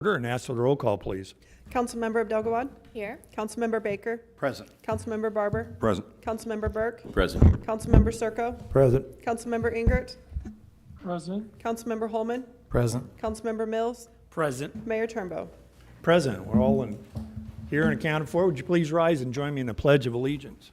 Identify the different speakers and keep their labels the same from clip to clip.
Speaker 1: Order and ask for the roll call, please.
Speaker 2: Councilmember Abdelgawad.
Speaker 3: Here.
Speaker 2: Councilmember Baker.
Speaker 4: Present.
Speaker 2: Councilmember Barber.
Speaker 4: Present.
Speaker 2: Councilmember Burke.
Speaker 4: Present.
Speaker 2: Councilmember Circo.
Speaker 1: Present.
Speaker 2: Councilmember Ingert.
Speaker 5: Present.
Speaker 2: Councilmember Holman.
Speaker 1: Present.
Speaker 2: Councilmember Mills.
Speaker 5: Present.
Speaker 2: Mayor Turnbow.
Speaker 1: Present. We're all here and accounted for. Would you please rise and join me in the Pledge of Allegiance?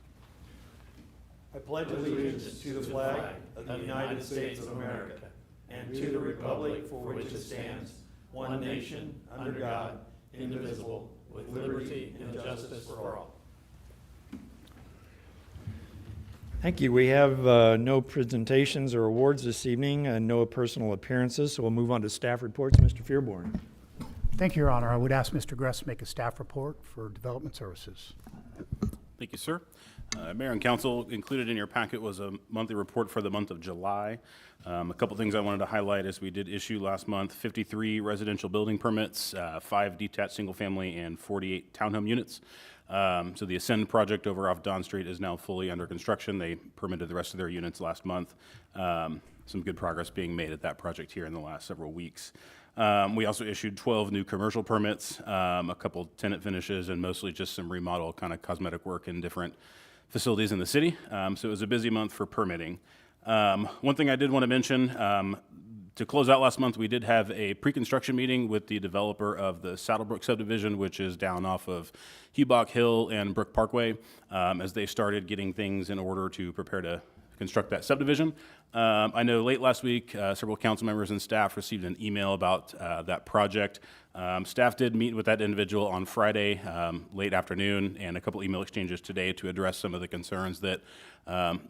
Speaker 1: I pledge allegiance to the flag of the United States of America and to the republic for which it stands, one nation, under God, indivisible, with liberty and justice for all. Thank you. We have no presentations or awards this evening and no personal appearances, so we'll move on to staff reports. Mr. Fearborn.
Speaker 6: Thank you, Your Honor. I would ask Mr. Gress to make a staff report for Development Services.
Speaker 7: Thank you, sir. Mayor and Council, included in your packet was a monthly report for the month of July. A couple things I wanted to highlight is we did issue last month 53 residential building permits, 5 detached single-family, and 48 townhome units. So the Ascend project over off Don Street is now fully under construction. They permitted the rest of their units last month. Some good progress being made at that project here in the last several weeks. We also issued 12 new commercial permits, a couple tenant finishes, and mostly just some remodel kind of cosmetic work in different facilities in the city. So it was a busy month for permitting. One thing I did want to mention, to close out last month, we did have a pre-construction meeting with the developer of the Saddlebrook subdivision, which is down off of Hubach Hill and Brook Parkway, as they started getting things in order to prepare to construct that subdivision. I know late last week, several council members and staff received an email about that project. Staff did meet with that individual on Friday, late afternoon, and a couple email exchanges today to address some of the concerns that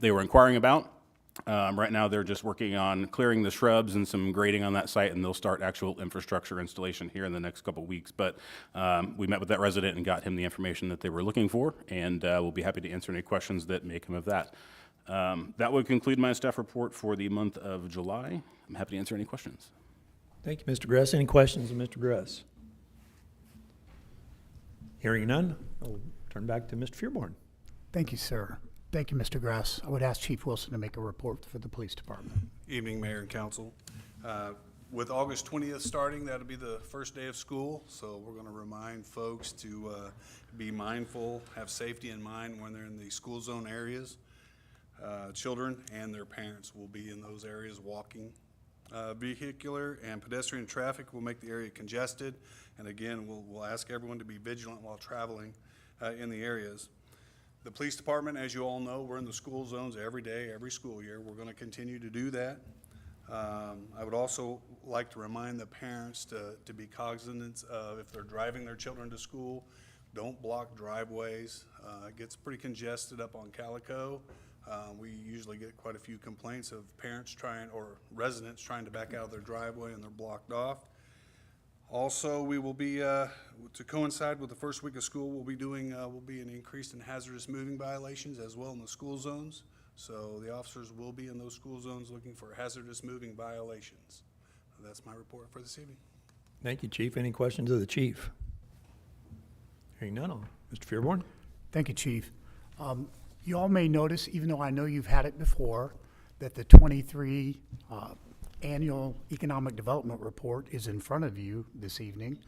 Speaker 7: they were inquiring about. Right now, they're just working on clearing the shrubs and some grading on that site, and they'll start actual infrastructure installation here in the next couple weeks. But we met with that resident and got him the information that they were looking for, and we'll be happy to answer any questions that may come of that. That would conclude my staff report for the month of July. I'm happy to answer any questions.
Speaker 1: Thank you, Mr. Gress. Any questions of Mr. Gress? Hearing none, I'll turn back to Mr. Fearborn.
Speaker 6: Thank you, sir. Thank you, Mr. Gress. I would ask Chief Wilson to make a report for the police department.
Speaker 8: Evening, Mayor and Council. With August 20th starting, that'll be the first day of school, so we're going to remind folks to be mindful, have safety in mind when they're in the school zone areas. Children and their parents will be in those areas walking. Vehicular and pedestrian traffic will make the area congested, and again, we'll ask everyone to be vigilant while traveling in the areas. The police department, as you all know, we're in the school zones every day, every school year. We're going to continue to do that. I would also like to remind the parents to be cognizant of if they're driving their children to school, don't block driveways. It gets pretty congested up on Calico. We usually get quite a few complaints of parents or residents trying to back out of their driveway and they're blocked off. Also, we will be, to coincide with the first week of school, we'll be an increase in hazardous moving violations as well in the school zones. So the officers will be in those school zones looking for hazardous moving violations. That's my report for this evening.
Speaker 1: Thank you, Chief. Any questions of the Chief? Hearing none, Mr. Fearborn.
Speaker 6: Thank you, Chief. You all may notice, even though I know you've had it before, that the 23 Annual Economic Development Report is in front of you this evening.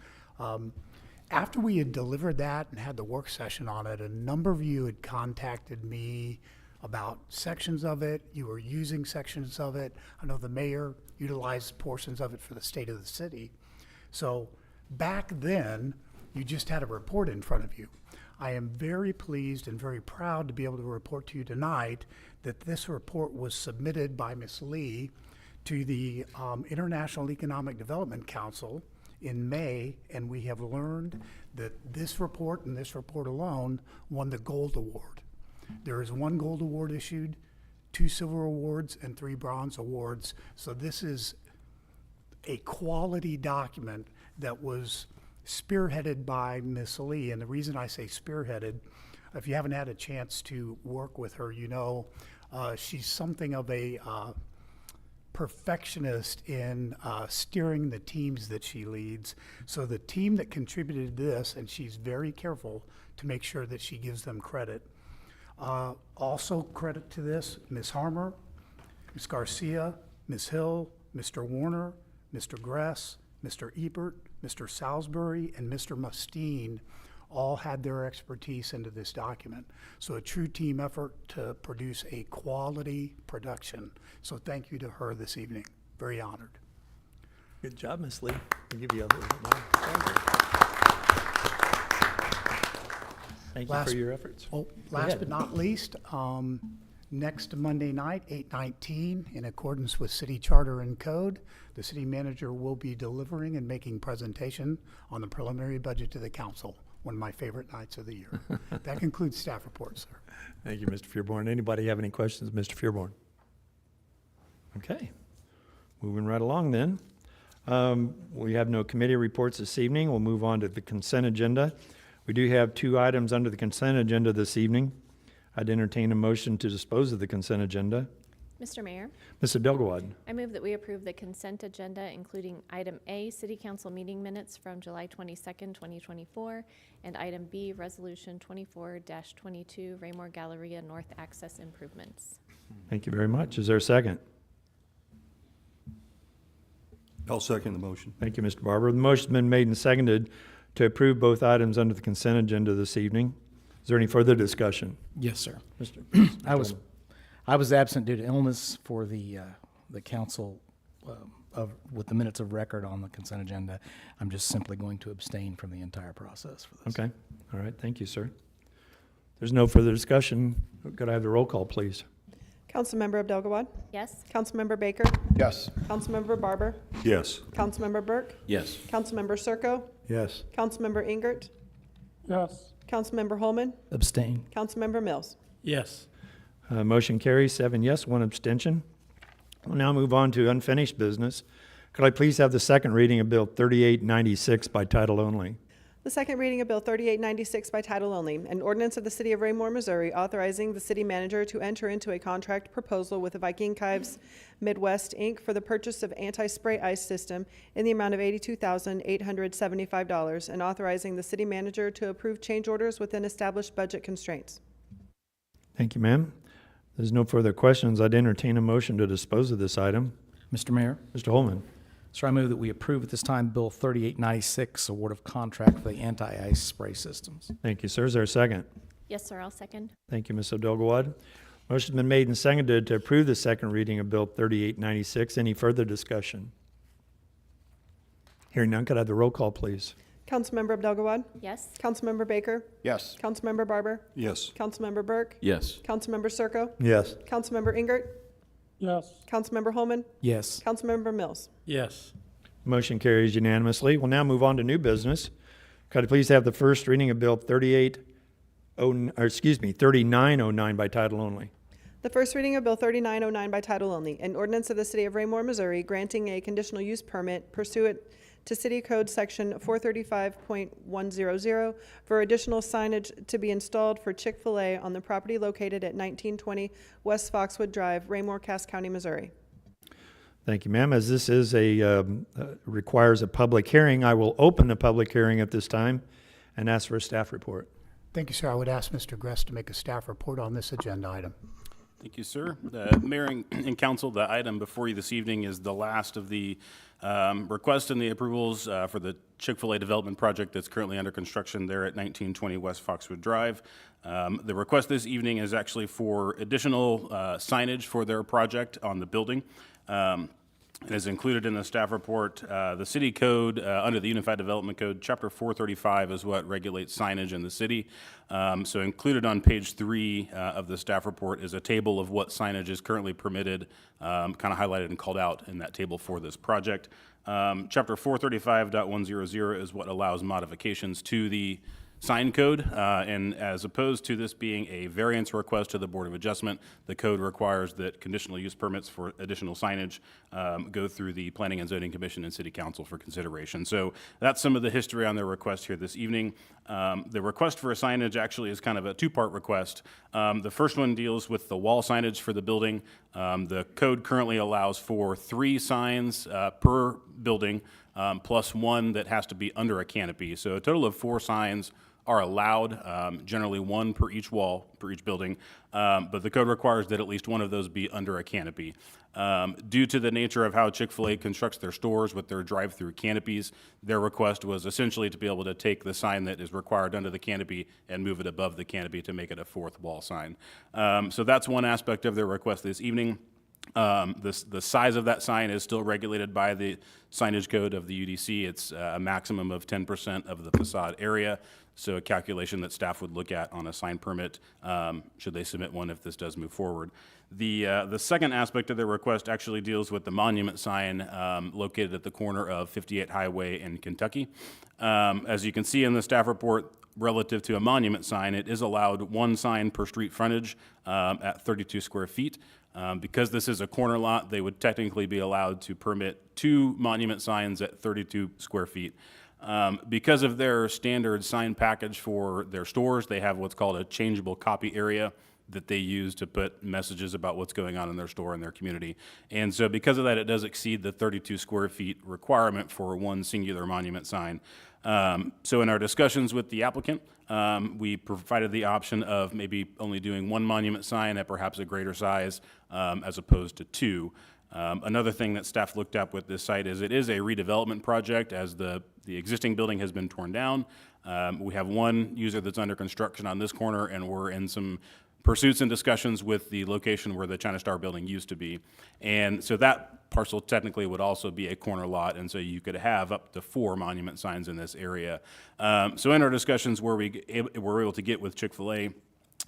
Speaker 6: After we had delivered that and had the work session on it, a number of you had contacted me about sections of it. You were using sections of it. I know the mayor utilized portions of it for the state of the city. So back then, you just had a report in front of you. I am very pleased and very proud to be able to report to you tonight that this report was submitted by Ms. Lee to the International Economic Development Council in May, and we have learned that this report and this report alone won the Gold Award. There is 1 Gold Award issued, 2 Silver Awards, and 3 Bronze Awards. So this is a quality document that was spearheaded by Ms. Lee. And the reason I say spearheaded, if you haven't had a chance to work with her, you know she's something of a perfectionist in steering the teams that she leads. So the team that contributed this, and she's very careful to make sure that she gives them credit. Also credit to this, Ms. Harmer, Ms. Garcia, Ms. Hill, Mr. Warner, Mr. Gress, Mr. Ebert, Mr. Salisbury, and Mr. Mustine all had their expertise into this document. So a true team effort to produce a quality production. So thank you to her this evening. Very honored.
Speaker 1: Good job, Ms. Lee. I'll give you a little bit more. Thank you for
Speaker 6: Last-
Speaker 1: your efforts.
Speaker 6: Oh,
Speaker 1: Go
Speaker 6: last
Speaker 1: ahead.
Speaker 6: but not least, next Monday night, 8/19, in accordance with city charter and code, the city manager will be delivering and making presentation on the preliminary budget to the council, one of my favorite nights of the year. That concludes staff reports, sir.
Speaker 1: Thank you, Mr. Fearborn. Anybody have any questions, Mr. Fearborn? Okay, moving right along then. We have no committee reports this evening. We'll move on to the consent agenda. We do have 2 items under the consent agenda this evening. I'd entertain a motion to dispose of the consent agenda.
Speaker 3: Mr. Mayor,
Speaker 1: Ms. Abdelgawad,
Speaker 3: I move that we approve the consent agenda, including item A, City Council meeting minutes from July 22nd, 2024, and item B, Resolution 24-22, Raymore Galleria North Access Improvements.
Speaker 1: thank you very much. Is there a second?
Speaker 4: I'll second the motion.
Speaker 1: Thank you, Mr. Barber. The motion's been made and seconded to approve both items under the consent agenda this evening. Is there any further discussion?
Speaker 9: Yes, sir.
Speaker 1: Mr.
Speaker 9: I was absent due to illness for the council with the minutes of record on the consent agenda. I'm just simply going to abstain from the entire process for this.
Speaker 1: Okay, all right, thank you, sir. There's no further discussion. Could I have the roll call, please?
Speaker 2: Councilmember Abdelgawad,
Speaker 3: Yes?
Speaker 2: Councilmember Baker,
Speaker 4: Yes.
Speaker 2: Councilmember Barber,
Speaker 4: Yes.
Speaker 2: Councilmember Burke,
Speaker 7: Yes.
Speaker 2: Councilmember Circo,
Speaker 4: Yes.
Speaker 2: Councilmember Ingert,
Speaker 5: Yes.
Speaker 2: Councilmember Holman,
Speaker 9: Abstain.
Speaker 2: Councilmember Mills.
Speaker 5: Yes.
Speaker 1: Motion carries 7 yes, 1 abstention. We'll now move on to unfinished business. Could I please have the second reading of Bill 3896 by title only?
Speaker 2: The second reading of Bill 3896 by title only, an ordinance of the City of Raymore, Missouri, authorizing the city manager to enter into a contract proposal with Viking Kives Midwest, Inc. for the purchase of anti-spray ice system in the amount of $82,875, and authorizing the city manager to approve change orders within established budget constraints.
Speaker 1: Thank you, ma'am. There's no further questions. I'd entertain a motion to dispose of this item.
Speaker 9: Mr. Mayor,
Speaker 1: Mr. Holman,
Speaker 9: sir, I move that we approve at this time Bill 3896, award of contract for the anti-ice spray systems.
Speaker 1: thank you, sir. Is there a second?
Speaker 3: Yes, sir, I'll second.
Speaker 1: Thank you, Ms. Abdelgawad. Motion's been made and seconded to approve the second reading of Bill 3896. Any further discussion? Hearing none, could I have the roll call, please?
Speaker 2: Councilmember Abdelgawad,
Speaker 3: Yes?
Speaker 2: Councilmember Baker,
Speaker 4: Yes.
Speaker 2: Councilmember Barber,
Speaker 4: Yes.
Speaker 2: Councilmember Burke,
Speaker 7: Yes.
Speaker 2: Councilmember Circo,
Speaker 1: Yes.
Speaker 2: Councilmember Ingert,
Speaker 5: Yes.
Speaker 2: Councilmember Holman,
Speaker 9: Yes.
Speaker 2: Councilmember Mills.
Speaker 5: Yes.
Speaker 1: Motion carries unanimously. We'll now move on to new business. Could I please have the first reading of Bill 3909 by title only?
Speaker 2: The first reading of Bill 3909 by title only, an ordinance of the City of Raymore, Missouri, granting a conditional use permit pursuant to City Code Section 435.100 for additional signage to be installed for Chick-fil-A on the property located at 1920 West Foxwood Drive, Raymore, Cass County, Missouri.
Speaker 1: Thank you, ma'am. As this is requires a public hearing, I will open the public hearing at this time and ask for a staff report.
Speaker 6: Thank you, sir. I would ask Mr. Gress to make a staff report on this agenda item.
Speaker 7: Thank you, sir. Mayor and council, the item before you this evening is the last of the requests and the approvals for the Chick-fil-A development project that's currently under construction there at 1920 West Foxwood Drive. The request this evening is actually for additional signage for their project on the building. It is included in the staff report. The city code, under the Unified Development Code, Chapter 435 is what regulates signage in the city. So included on page 3 of the staff report is a table of what signage is currently permitted, kind of highlighted and called out in that table for this project. Chapter 435.100 is what allows modifications to the sign code, and as opposed to this being a variance request to the Board of Adjustment, the code requires that conditional use permits for additional signage go through the Planning and Zoning Commission and City Council for consideration. So that's some of the history on their request here this evening. The request for a signage actually is kind of a two-part request. The first one deals with the wall signage for the building. The code currently allows for 3 signs per building, plus 1 that has to be under a canopy. So a total of 4 signs are allowed, generally one per each wall, per each building, but the code requires that at least one of those be under a canopy. Due to the nature of how Chick-fil-A constructs their stores with their drive-through canopies, their request was essentially to be able to take the sign that is required under the canopy and move it above the canopy to make it a fourth wall sign. So that's one aspect of their request this evening. The size of that sign is still regulated by the signage code of the UDC. It's a maximum of 10% of the facade area, so a calculation that staff would look at on a sign permit should they submit one if this does move forward. The second aspect of their request actually deals with the monument sign located at the corner of 58 Highway in Kentucky. As you can see in the staff report, relative to a monument sign, it is allowed one sign per street frontage at 32 square feet. Because this is a corner lot, they would technically be allowed to permit 2 monument signs at 32 square feet. Because of their standard sign package for their stores, they have what's called a changeable copy area that they use to put messages about what's going on in their store and their community. And so because of that, it does exceed the 32 square feet requirement for one singular monument sign. So in our discussions with the applicant, we provided the option of maybe only doing one monument sign at perhaps a greater size as opposed to 2. Another thing that staff looked up with this site is it is a redevelopment project as the existing building has been torn down. We have one user that's under construction on this corner, and we're in some pursuits and discussions with the location where the China Star building used to be. And so that parcel technically would also be a corner lot, and so you could have up to 4 monument signs in this area. So in our discussions where we were able to get with Chick-fil-A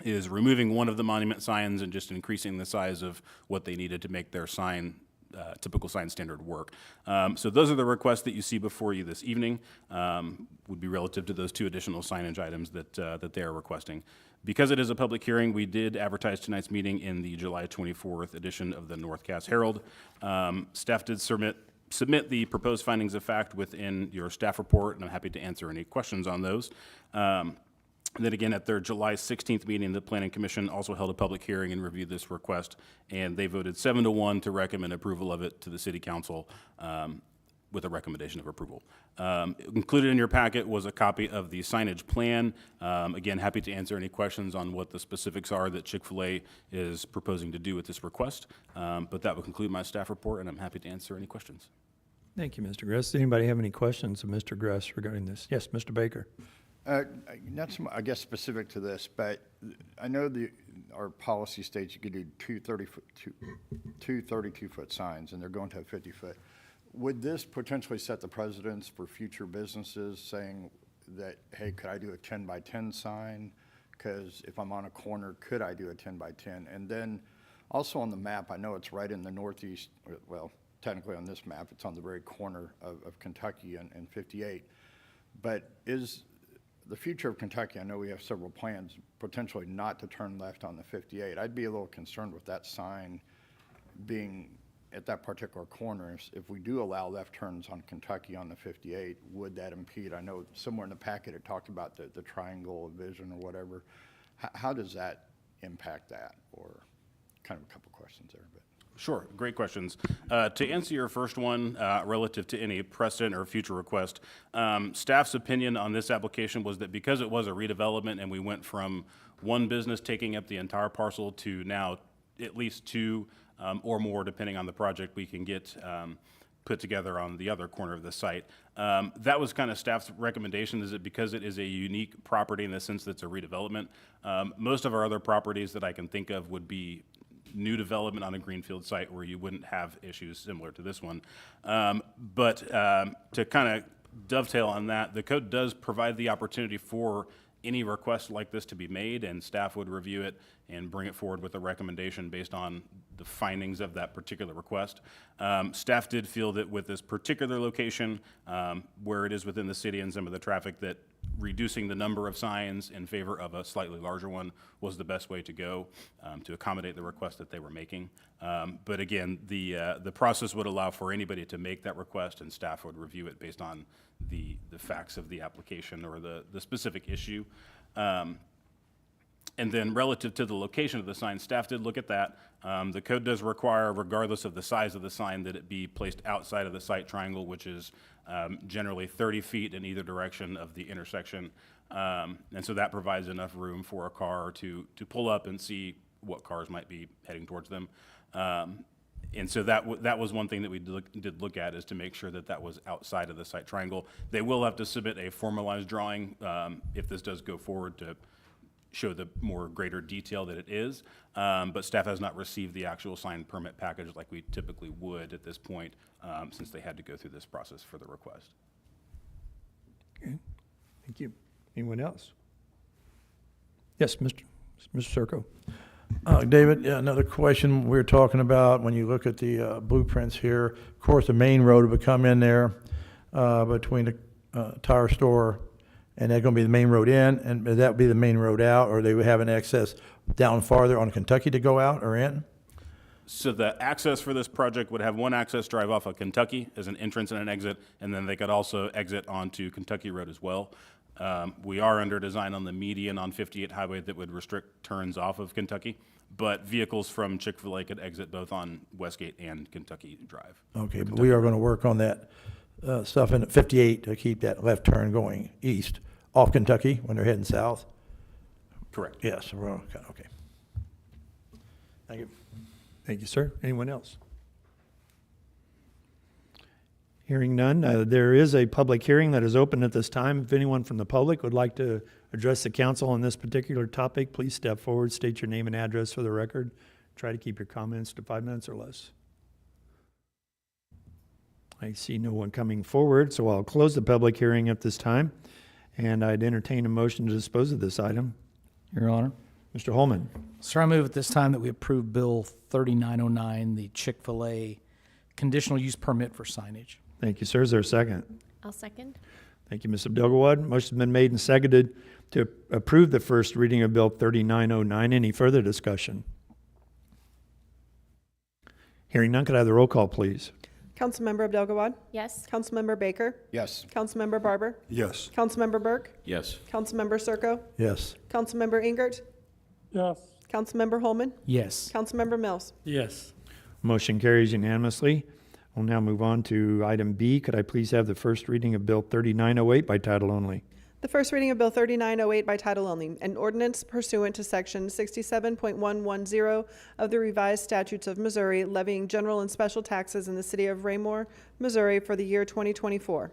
Speaker 7: is removing one of the monument signs and just increasing the size of what they needed to make their sign typical sign standard work. So those are the requests that you see before you this evening, would be relative to those 2 additional signage items that they are requesting. Because it is a public hearing, we did advertise tonight's meeting in the July 24th edition of the North Cass Herald. Staff did submit the proposed findings of fact within your staff report, and I'm happy to answer any questions on those. Then again, at their July 16th meeting, the Planning Commission also held a public hearing and reviewed this request, and they voted 7-1 to recommend approval of it to the City Council with a recommendation of approval. Included in your packet was a copy of the signage plan. Again, happy to answer any questions on what the specifics are that Chick-fil-A is proposing to do with this request. But that will conclude my staff report, and I'm happy to answer any questions.
Speaker 1: Thank you, Mr. Gress. Does anybody have any questions of Mr. Gress regarding this? Yes, Mr. Baker.
Speaker 10: Not so I guess specific to this, but I know our policy states you could do two 32-foot signs, and they're going to have 50-foot. Would this potentially set the precedence for future businesses saying that, hey, could I do a 10 by 10 sign? Because if I'm on a corner, could I do a 10 by 10? And then also on the map, I know it's right in the northeast, well, technically on this map, it's on the very corner of Kentucky and 58. But is the future of Kentucky, I know we have several plans, potentially not to turn left on the 58. I'd be a little concerned with that sign being at that particular corner. If we do allow left turns on Kentucky on the 58, would that impede? I know somewhere in the packet it talked about the triangle of vision or whatever. How does that impact that? Or kind of a couple questions there. But.
Speaker 7: Sure, great questions. To answer your first one, relative to any precedent or future request, staff's opinion on this application was that because it was a redevelopment and we went from one business taking up the entire parcel to now at least 2 or more, depending on the project we can get put together on the other corner of the site. That was kind of staff's recommendation, is that because it is a unique property in the sense that it's a redevelopment, most of our other properties that I can think of would be new development on a greenfield site where you wouldn't have issues similar to this one. But to kind of dovetail on that, the code does provide the opportunity for any request like this to be made, and staff would review it and bring it forward with a recommendation based on the findings of that particular request. Staff did feel that with this particular location, where it is within the city and some of the traffic, that reducing the number of signs in favor of a slightly larger one was the best way to go to accommodate the request that they were making. But again, the process would allow for anybody to make that request, and staff would review it based on the facts of the application or the specific issue. And And then relative to the location of the sign, staff did look at that. The code does require, regardless of the size of the sign, that it be placed outside of the site triangle, which is generally 30 feet in either direction of the intersection. And so that provides enough room for a car to pull up and see what cars might be heading towards them. And so that was one thing that we did look at, is to make sure that that was outside of the site triangle. They will have to submit a formalized drawing if this does go forward, to show the more greater detail that it is. But staff has not received the actual sign permit package like we typically would at this point, since they had to go through this process for the request.
Speaker 1: Okay, thank you. Anyone else? Yes, Mr. Circo.
Speaker 11: David, yeah, another question we were talking about, when you look at the blueprints here, of course, the main road would come in there between the tire store, and that's going to be the main road in, and that would be the main road out, or they would have an access down farther on Kentucky to go out or in?
Speaker 7: So the access for this project would have one access drive off of Kentucky as an entrance and an exit, and then they could also exit onto Kentucky Road as well. We are under design on the median on 58 Highway that would restrict turns off of Kentucky, but vehicles from Chick-fil-A could exit both on Westgate and Kentucky Drive.
Speaker 11: Okay, but we are going to work on that stuff in 58 to keep that left turn going east off Kentucky when they're heading south?
Speaker 7: Correct.
Speaker 11: Yes, we're okay. Thank you.
Speaker 1: Thank you, sir. Anyone else? Hearing none, there is a public hearing that is open at this time. If anyone from the public would like to address the council on this particular topic, please step forward, state your name and address for the record. Try to keep your comments to 5 minutes or less. I see no one coming forward, so I'll close the public hearing at this time, and I'd entertain a motion to dispose of this item.
Speaker 9: Your Honor.
Speaker 1: Mr. Holman.
Speaker 9: Sir, I move at this time that we approve Bill 3909, the Chick-fil-A conditional use permit for signage.
Speaker 1: Thank you, sir. Is there a second?
Speaker 3: I'll second.
Speaker 1: Thank you, Ms. Abdelgawad. Motion's been made and seconded to approve the first reading of Bill 3909. Any further discussion? Hearing none, could I have the roll call, please?
Speaker 2: Councilmember Abdelgawad?
Speaker 3: Yes.
Speaker 2: Councilmember Baker?
Speaker 10: Yes.
Speaker 2: Councilmember Barber?
Speaker 4: Yes.
Speaker 2: Councilmember Burke?
Speaker 7: Yes.
Speaker 2: Councilmember Circo?
Speaker 11: Yes.
Speaker 2: Councilmember Ingert?
Speaker 5: yes,
Speaker 2: Councilmember Holman?
Speaker 9: Yes.
Speaker 2: Councilmember Mills?
Speaker 5: yes,
Speaker 1: Motion carries unanimously. We'll now move on to item B. Could I please have the first reading of Bill 3908 by title only?
Speaker 2: The first reading of Bill 3908 by title only, an ordinance pursuant to Section 67.110 of the revised statutes of Missouri levying general and special taxes in the city of Raymore, Missouri for the year 2024.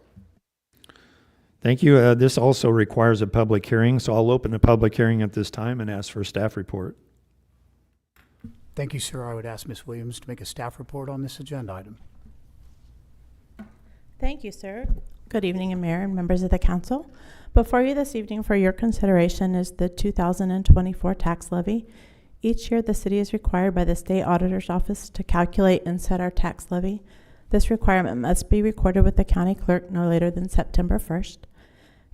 Speaker 1: Thank you. This also requires a public hearing, so I'll open the public hearing at this time and ask for a staff report.
Speaker 6: Thank you, sir. I would ask Ms. Williams to make a staff report on this agenda item.
Speaker 12: Thank you, sir. Good evening, Mayor and members of the council. Before you this evening for your consideration is the 2024 tax levy. Each year, the city is required by the state auditor's office to calculate and set our tax levy. This requirement must be recorded with the county clerk no later than September 1st.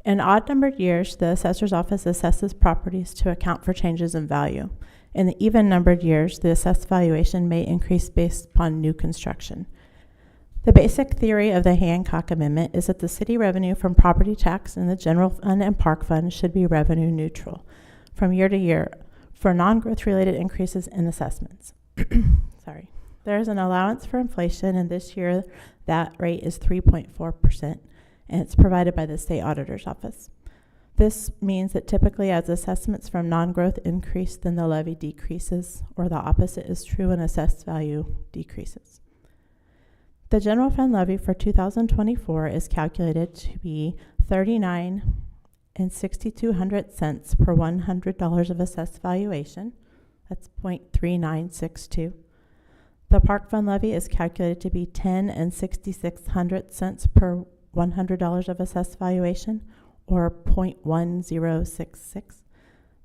Speaker 12: In odd-numbered years, the assessor's office assesses properties to account for changes in value. In the even-numbered years, the assessed valuation may increase based upon new construction. The basic theory of the Hancock Amendment is that the city revenue from property tax and the general fund and park fund should be revenue neutral from year to year for non-growth related increases in assessments. Sorry. There is an allowance for inflation, and this year that rate is 3.4%, and it's provided by the state auditor's office. This means that typically as assessments from non-growth increase, then the levy decreases, or the opposite is true and assessed value decreases. The general fund levy for 2024 is calculated to be 39 62 cents per $100 of assessed valuation. That's 0.3962. The park fund levy is calculated to be 10 66 cents per $100 of assessed valuation, or 0.1066.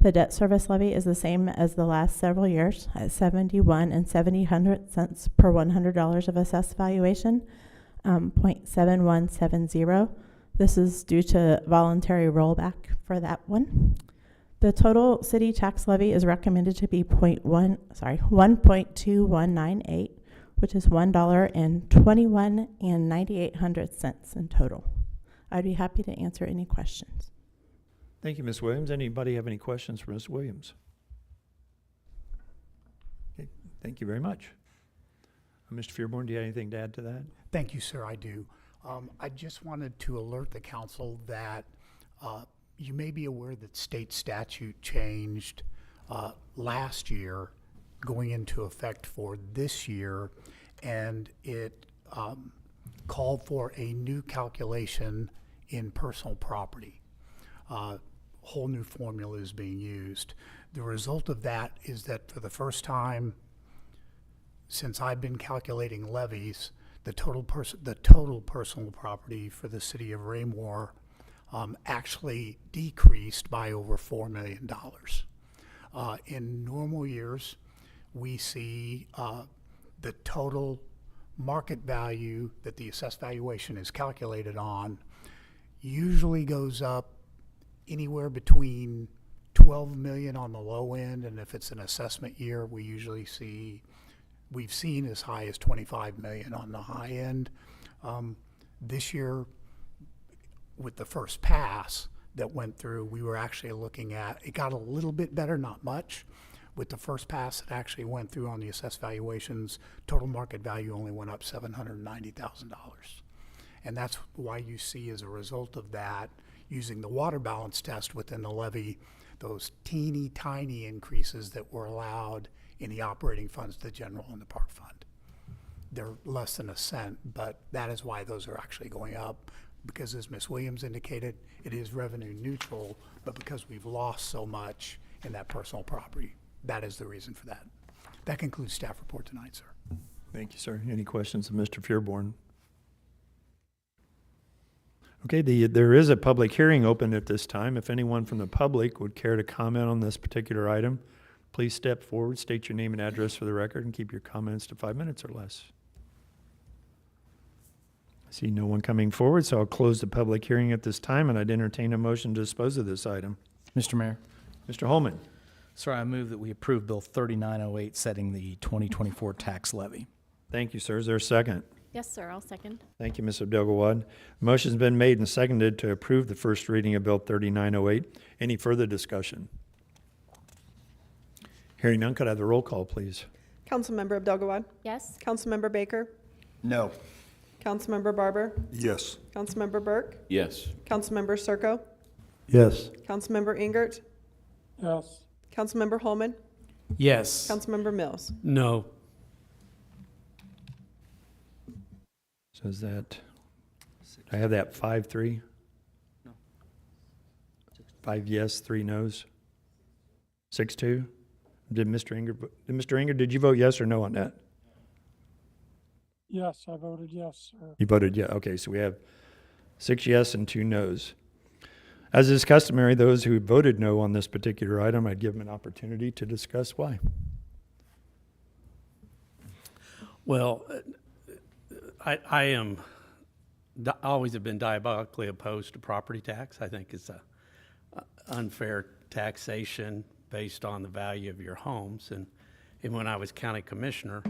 Speaker 12: The debt service levy is the same as the last several years at 71 70 cents per $100 of assessed valuation, 0.7170. This is due to voluntary rollback for that one. The total city tax levy is recommended to be 1.2198, which is $1.21.98 in total. I'd be happy to answer any questions.
Speaker 1: Thank you, Ms. Williams. Anybody have any questions for Ms. Williams? Thank you very much. Mr. Fearborn, do you have anything to add to that?
Speaker 6: Thank you, sir, I do. I just wanted to alert the council that you may be aware that state statute changed last year, going into effect for this year, and it called for a new calculation in personal property. Whole new formula is being used. The result of that is that for the first time since I've been calculating levies, the total personal property for the city of Raymore actually decreased by over $4 million. In normal years, we see the total market value that the assessed valuation is calculated on usually goes up anywhere between 12 million on the low end, and if it's an assessment year, we've seen as high as 25 million on the high end. This year, with the first pass that went through, we were actually looking at, it got a little bit better, not much. With the first pass that actually went through on the assessed valuations, total market value only went up $790,000. And that's why you see, as a result of that, using the water balance test within the levy, those teeny tiny increases that were allowed in the operating funds, the general and the park fund. They're less than a cent, but that is why those are actually going up, because as Ms. Williams indicated, it is revenue neutral, but because we've lost so much in that personal property, that is the reason for that. That concludes staff report tonight, sir.
Speaker 1: Thank you, sir. Any questions of Mr. Fearborn? Okay, there is a public hearing open at this time. If anyone from the public would care to comment on this particular item, please step forward, state your name and address for the record, and keep your comments to 5 minutes or less. I see no one coming forward, so I'll close the public hearing at this time, and I'd entertain a motion to dispose of this item.
Speaker 9: Mr. Mayor.
Speaker 1: Mr. Holman.
Speaker 9: Sir, I move that we approve Bill 3908, setting the 2024 tax levy.
Speaker 1: Thank you, sir. Is there a second?
Speaker 3: Yes, sir, I'll second.
Speaker 1: Thank you, Ms. Abdelgawad. Motion's been made and seconded to approve the first reading of Bill 3908. Any further discussion? Hearing none, could I have the roll call, please?
Speaker 2: Councilmember Abdelgawad.
Speaker 3: Yes?
Speaker 2: Councilmember Baker.
Speaker 10: No.
Speaker 2: Councilmember Barber.
Speaker 4: Yes.
Speaker 2: Councilmember Burke.
Speaker 4: Yes.
Speaker 2: Councilmember Circo.
Speaker 11: Yes.
Speaker 2: Councilmember Ingert.
Speaker 5: Yes.
Speaker 2: Councilmember Holman.
Speaker 9: Yes.
Speaker 2: Councilmember Mills.
Speaker 5: No.
Speaker 1: So is that, I have that 5-3?
Speaker 4: No.
Speaker 1: 5 yes, 3 no's? 6-2? Mr. Inger, did you vote yes or no on that?
Speaker 5: Yes, I voted yes, sir.
Speaker 1: You voted yeah. Okay, so we have 6 yes and 2 no's. As is customary, those who voted no on this particular item, I'd give them an opportunity to discuss why.
Speaker 13: Well, I am, always have been diabolically opposed to property tax. I think it's a unfair taxation based on the value of your homes. And when I was county commissioner,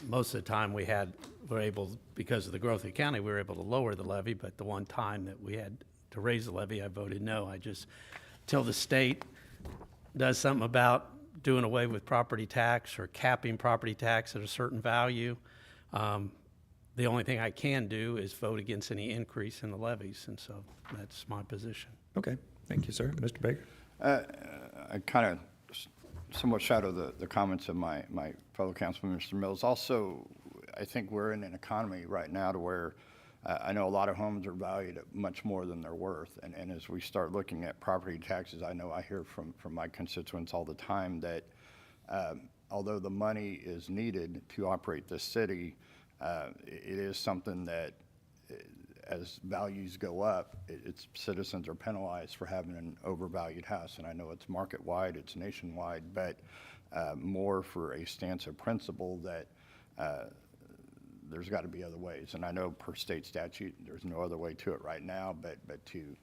Speaker 13: most of the time we're able, because of the growth of the county, we were able to lower the levy, but the one time that we had to raise the levy, I voted no. Till the state does something about doing away with property tax or capping property tax at a certain value, the only thing I can do is vote against any increase in the levies, and so that's my position.
Speaker 1: Okay, thank you, sir. Mr. Baker?
Speaker 10: I kind of somewhat shadow the comments of my fellow councilman, Mr. Mills. Also, I think we're in an economy right now to where I know a lot of homes are valued at much more than they're worth. And as we start looking at property taxes, I know I hear from my constituents all the time that although the money is needed to operate this city, it is something that as values go up, citizens are penalized for having an overvalued house. And I know it's market-wide, it's nationwide, but more for a stance of principle that there's got to be other ways. And I know per state statute, there's no other way to it right now, but to,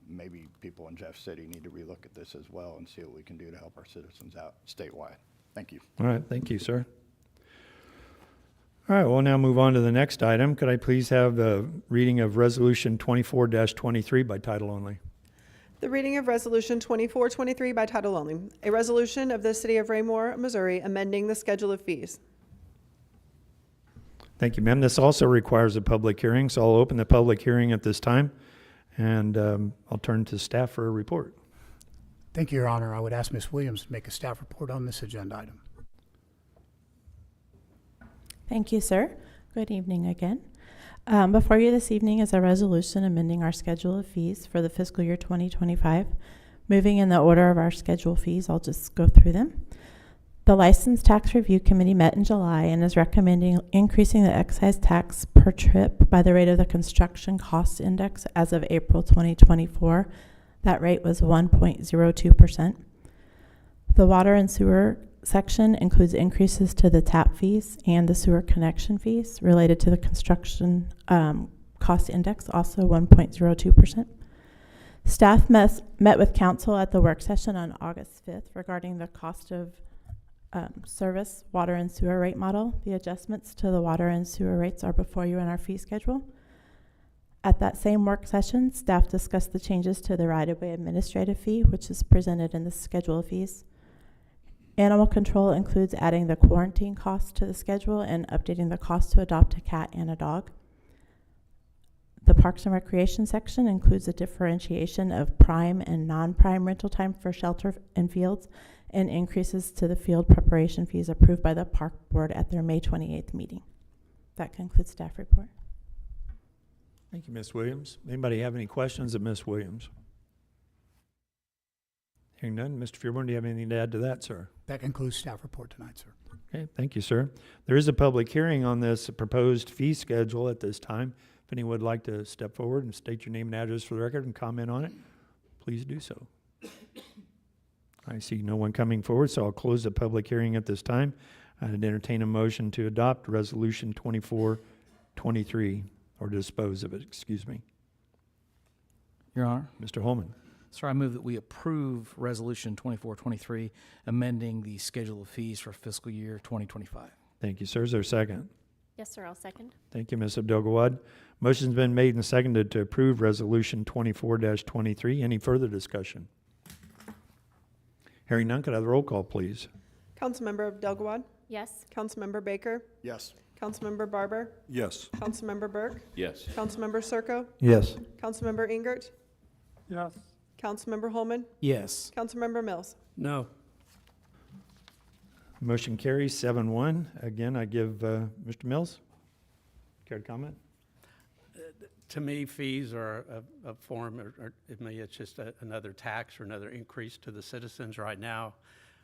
Speaker 10: maybe people in Jeff City need to relook at this as well and see what we can do to help our citizens out statewide. Thank you.
Speaker 1: All right, thank you, sir. All right, we'll now move on to the next item. Could I please have the reading of Resolution 24-23 by title only?
Speaker 2: The reading of Resolution 2423 by title only, a resolution of the City of Raymore, Missouri, amending the schedule of fees.
Speaker 1: Thank you, ma'am. This also requires a public hearing, so I'll open the public hearing at this time, and I'll turn to staff for a report.
Speaker 6: Thank you, Your Honor. I would ask Ms. Williams to make a staff report on this agenda item.
Speaker 12: Thank you, sir. Good evening again. Before you this evening is a resolution amending our schedule of fees for the fiscal year 2025. Moving in the order of our schedule fees, I'll just go through them. The License Tax Review Committee met in July and is recommending increasing the excise tax per trip by the rate of the construction cost index as of April 2024. That rate was 1.02%. The water and sewer section includes increases to the tap fees and the sewer connection fees related to the construction cost index, also 1.02%. Staff met with council at the work session on August 5th regarding the cost of service water and sewer rate model. The adjustments to the water and sewer rates are before you in our fee schedule. At that same work session, staff discussed the changes to the right-of-way administrative fee, which is presented in the schedule of fees. Animal control includes adding the quarantine cost to the schedule and updating the cost to adopt a cat and a dog. The Parks and Recreation section includes a differentiation of prime and non-prime rental time for shelter and fields, and increases to the field preparation fees approved by the Park Board at their May 28th meeting. That concludes staff report.
Speaker 1: Thank you, Ms. Williams. Anybody have any questions of Ms. Williams? Hearing none, Mr. Fearborn, do you have anything to add to that, sir?
Speaker 6: That concludes staff report tonight, sir.
Speaker 1: Okay, thank you, sir. There is a public hearing on this proposed fee schedule at this time. If anyone would like to step forward and state your name and address for the record and comment on it, please do so. I see no one coming forward, so I'll close the public hearing at this time. I'd entertain a motion to adopt Resolution 2423, or dispose of it, excuse me.
Speaker 9: Your Honor.
Speaker 1: Mr. Holman.
Speaker 9: Sir, I move that we approve Resolution 2423, amending the schedule of fees for fiscal year 2025.
Speaker 1: Thank you, sir. Is there a second?
Speaker 3: Yes, sir, I'll second.
Speaker 1: Thank you, Ms. Abdelgawad. Motion's been made and seconded to approve Resolution 24-23. Any further discussion? Hearing none, could I have the roll call, please?
Speaker 2: Councilmember Abdelgawad,
Speaker 3: Yes.
Speaker 2: Councilmember Baker,
Speaker 10: Yes.
Speaker 2: Councilmember Barber,
Speaker 4: Yes.
Speaker 2: Councilmember Burke,
Speaker 7: Yes.
Speaker 2: Councilmember Circo,
Speaker 11: Yes.
Speaker 2: Councilmember Ingert,
Speaker 5: yes,
Speaker 2: Councilmember Holman,
Speaker 9: Yes.
Speaker 2: Councilmember Mills.
Speaker 13: No.
Speaker 1: Motion carries 7-1. Again, I give Mr. Mills. Care to comment?
Speaker 13: To me, fees are a form, or to me, it's just another tax or another increase to the citizens right now.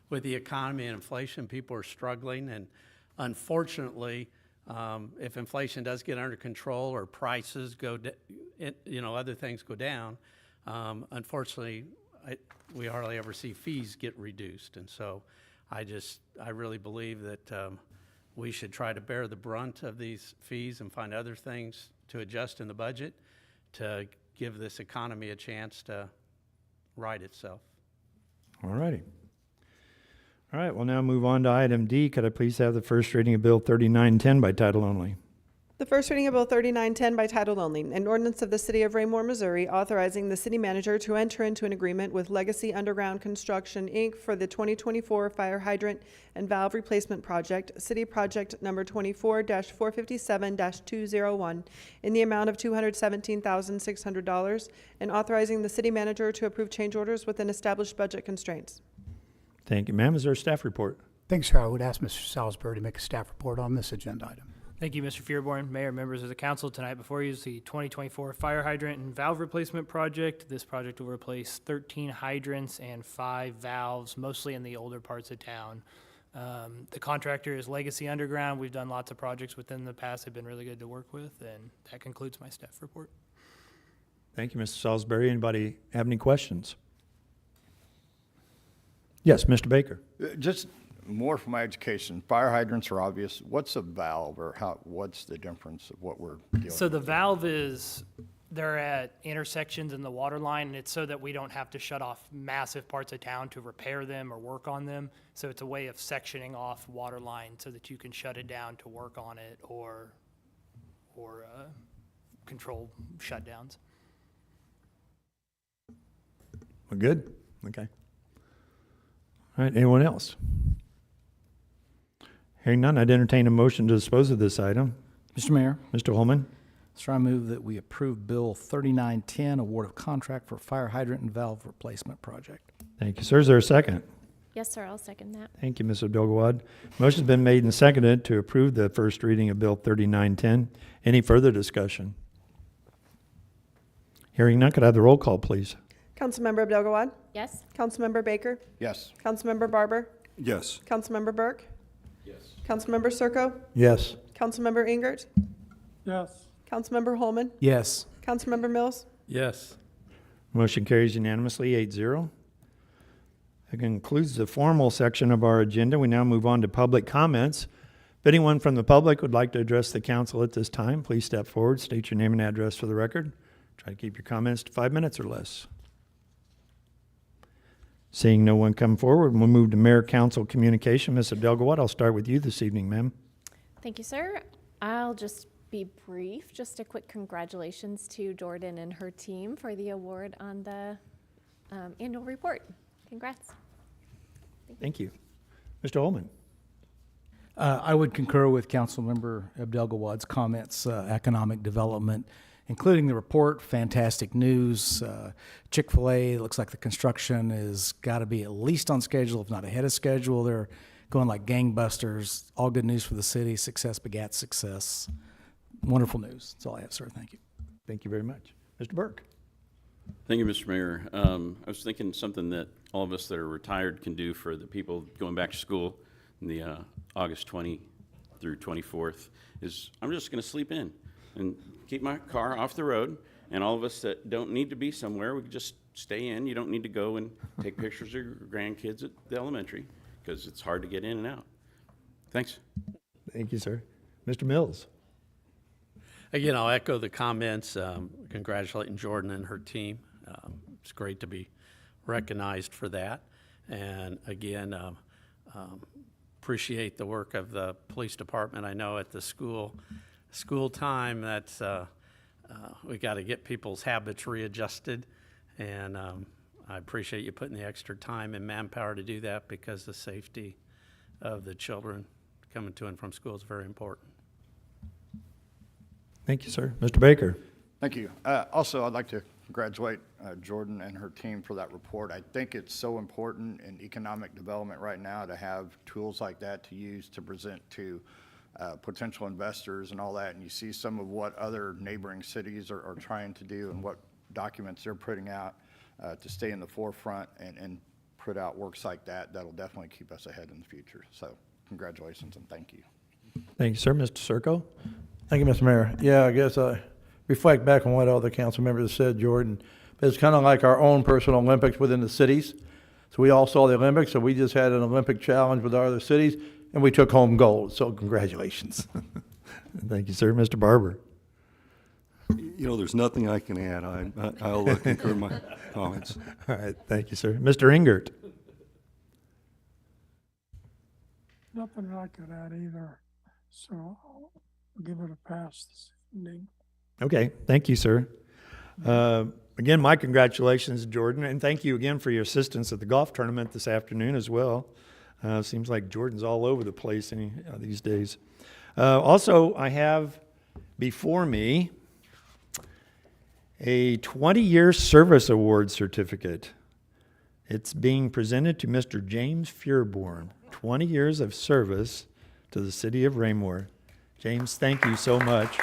Speaker 13: With the economy and inflation, people are struggling, and unfortunately, if inflation does get under control or prices go, other things go down, unfortunately, we hardly ever see fees get reduced. And so I really believe that we should try to bear the brunt of these fees and find other things to adjust in the budget to give this economy a chance to right itself.
Speaker 1: All righty. All right, we'll now move on to item D. Could I please have the first reading of Bill 3910 by title only?
Speaker 2: The first reading of Bill 3910 by title only, an ordinance of the City of Raymore, Missouri, authorizing the city manager to enter into an agreement with Legacy Underground Construction, Inc. for the 2024 fire hydrant and valve replacement project, City Project Number 24-457-201, in the amount of $217,600, and authorizing the city manager to approve change orders within established budget constraints.
Speaker 1: Thank you, ma'am. Is there a staff report?
Speaker 6: Thanks, sir. I would ask Mr. Salisbury to make a staff report on this agenda item.
Speaker 14: Thank you, Mr. Fearborn. Mayor, members of the council, tonight before you is the 2024 fire hydrant and valve replacement project. This project will replace 13 hydrants and 5 valves, mostly in the older parts of town. The contractor is Legacy Underground. We've done lots of projects with them in the past. They've been really good to work with, and that concludes my staff report.
Speaker 1: Thank you, Mr. Salisbury. Anybody have any questions? Yes, Mr. Baker.
Speaker 10: Just more for my education. Fire hydrants are obvious. What's a valve, or what's the difference of what we're dealing with?
Speaker 14: So the valve is, they're at intersections in the water line, and it's so that we don't have to shut off massive parts of town to repair them or work on them. So it's a way of sectioning off water line so that you can shut it down to work on it or control shutdowns.
Speaker 1: We're good? Okay. All right, anyone else? Hearing none, I'd entertain a motion to dispose of this item.
Speaker 9: Mr. Mayor,
Speaker 1: Mr. Holman?
Speaker 9: sir, I move that we approve Bill 3910, award of contract for fire hydrant and valve replacement project.
Speaker 1: Thank you, sir. Is there a second?
Speaker 3: Yes, sir, I'll second that.
Speaker 1: Thank you, Ms. Abdul-Gawad. Motion's been made and seconded to approve the first reading of Bill 3910. Any further discussion? Hearing none, could I have the roll call, please?
Speaker 2: Councilmember Abdel-Gawad?
Speaker 3: Yes?
Speaker 2: Councilmember Baker?
Speaker 10: Yes.
Speaker 2: Councilmember Barber?
Speaker 4: Yes.
Speaker 2: Councilmember Burke?
Speaker 13: Yes.
Speaker 2: Councilmember Circo?
Speaker 11: Yes.
Speaker 2: Councilmember Ingert?
Speaker 5: yes,
Speaker 2: Councilmember Holman?
Speaker 9: Yes.
Speaker 2: Councilmember Mills?
Speaker 13: Yes.
Speaker 1: Motion carries unanimously, 8-0. That concludes the formal section of our agenda. We now move on to public comments. If anyone from the public would like to address the council at this time, please step forward, state your name and address for the record. Try to keep your comments to 5 minutes or less. Seeing no one come forward, we'll move to Mayor Council Communication. Ms. Abdel-Gawad, I'll start with you this evening, ma'am.
Speaker 3: Thank you, sir. I'll just be brief. Just a quick congratulations to Jordan and her team for the award on the annual report. Congrats.
Speaker 1: Thank you. Mr. Holman?
Speaker 9: I would concur with Councilmember Abdel-Gawad's comments, economic development, including the report, fantastic news. Chick-fil-A, looks like the construction has got to be at least on schedule, if not ahead of schedule. They're going like gangbusters. All good news for the city. Success begats success. Wonderful news. That's all I have, sir. Thank you.
Speaker 1: Thank you very much. Mr. Burke?
Speaker 15: Thank you, Mr. Mayor. I was thinking something that all of us that are retired can do for the people going back to school in the August 20 through 24th is I'm just going to sleep in and keep my car off the road. And all of us that don't need to be somewhere, we can just stay in. You don't need to go and take pictures of your grandkids at the elementary because it's hard to get in and out. Thanks.
Speaker 1: Thank you, sir. Mr. Mills?
Speaker 13: Again, I'll echo the comments, congratulating Jordan and her team. It's great to be recognized for that. And again, appreciate the work of the police department. I know at the school time, that's we got to get people's habits readjusted. And I appreciate you putting the extra time and manpower to do that because the safety of the children coming to and from school is very important.
Speaker 1: Thank you, sir. Mr. Baker?
Speaker 10: Thank you. Also, I'd like to congratulate Jordan and her team for that report. I think it's so important in economic development right now to have tools like that to use to present to potential investors and all that. And you see some of what other neighboring cities are trying to do and what documents they're putting out to stay in the forefront and put out works like that. That'll definitely keep us ahead in the future. So congratulations and thank you.
Speaker 1: Thank you, sir. Mr. Circo?
Speaker 11: Thank you, Mr. Mayor. Yeah, I guess I reflect back on what all the council members said, Jordan. It's kind of like our own personal Olympics within the cities. So we all saw the Olympics, so we just had an Olympic challenge with our other cities, and we took home gold. So congratulations.
Speaker 1: Thank you, sir. Mr. Barber?
Speaker 4: You know, there's nothing I can add. I'll concur my comments.
Speaker 1: All right. Thank you, sir. Mr. Ingert?
Speaker 5: nothing I could add either, so I'll give it a pass this evening.
Speaker 1: Okay. Thank you, sir. Again, my congratulations, Jordan, and thank you again for your assistance at the golf tournament this afternoon as well. Seems like Jordan's all over the place these days. Also, I have before me a 20-year service award certificate. It's being presented to Mr. James Furborn. 20 years of service to the city of Raymore. James, thank you so much.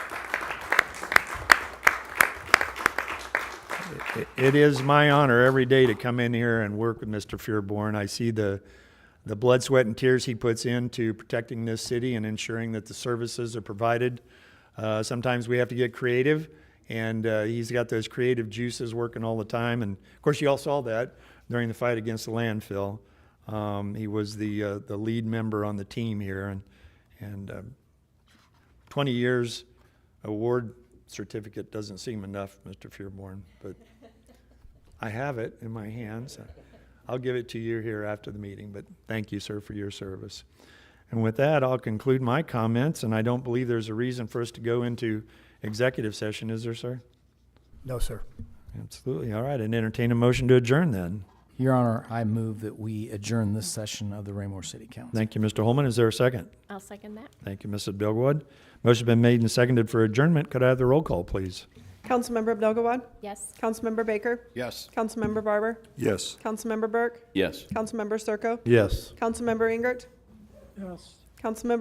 Speaker 1: It is my honor every day to come in here and work with Mr. Furborn. I see the blood, sweat, and tears he puts into protecting this city and ensuring that the services are provided. Sometimes we have to get creative, and he's got those creative juices working all the time. And of course, you all saw that during the fight against the landfill. He was the lead member on the team here, and 20 years award certificate doesn't seem enough, Mr. Furborn, but I have it in my hands. I'll give it to you here after the meeting, but thank you, sir, for your service. And with that, I'll conclude my comments, and I don't believe there's a reason for us to go into executive session, is there, sir?
Speaker 6: No, sir.
Speaker 1: Absolutely. All right, and entertain a motion to adjourn then.
Speaker 9: Your Honor, I move that we adjourn this session of the Raymore City Council.
Speaker 1: Thank you, Mr. Holman. Is there a second?
Speaker 3: I'll second that.
Speaker 1: Thank you, Mrs. Bilgwood. Motion's been made and seconded for adjournment. Could I have the roll call, please?
Speaker 2: Councilmember Abdelgawad?
Speaker 3: Yes.
Speaker 2: Councilmember Baker?
Speaker 10: Yes.
Speaker 2: Councilmember Barber?
Speaker 4: Yes.
Speaker 2: Councilmember Burke?
Speaker 15: Yes.
Speaker 2: Councilmember Circo?
Speaker 11: Yes.
Speaker 2: Councilmember Ingert?
Speaker 5: Yes.
Speaker 2: Councilmember